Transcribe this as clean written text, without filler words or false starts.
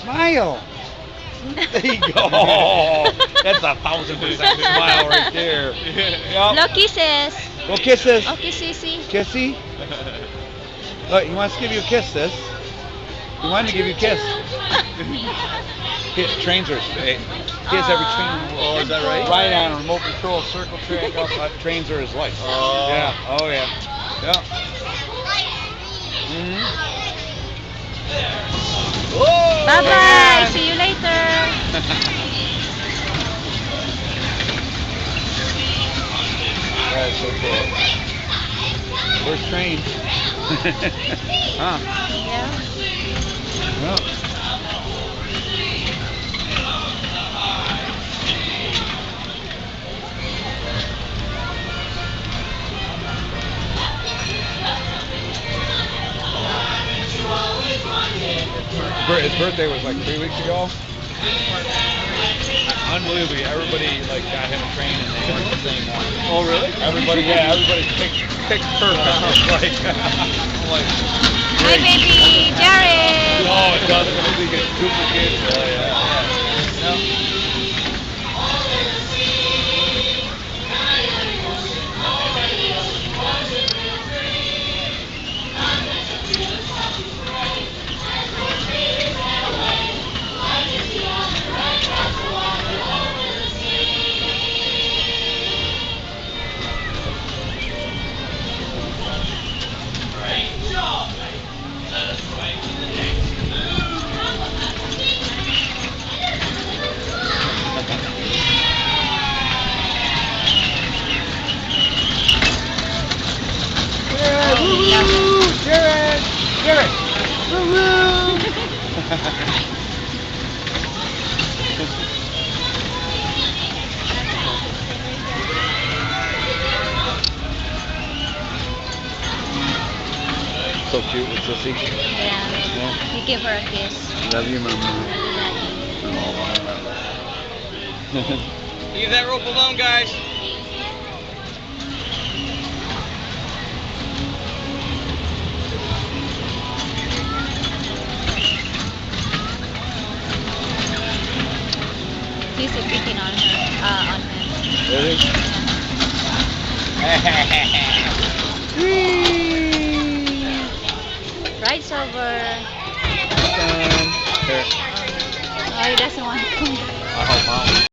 Smile. There you go. That's 1,000% smile right there. Yep. No kisses. Go kisses. Okay, Sissy. Kissy. Look, he wants to give you a kiss, sis. He wanted to give you a kiss. Trains are. He has every train in the world. Oh, is that right? Ride on remote control, circle track, up. Trains are his life. Oh. Yeah. Oh yeah. Yeah. Mm-hmm. Bye bye. See you later. That's so cool. First train. Huh? Yeah. Yeah. His birthday was like 3 weeks ago. Unbelievably, everybody like got him a train and they weren't the same one. Oh, really? Everybody picked perfect. I'm like, Hi, baby. Jared. oh, it doesn't really get duplicated. Oh yeah. Jared! Jared! Woo-woo! So cute with Sissy. Yeah. You give her a kiss. Love you, Mama. Leave that rope alone, guys. He's picking on her. On him. Really? Ride's over. Here. Oh, he doesn't want to come back. I'll help out.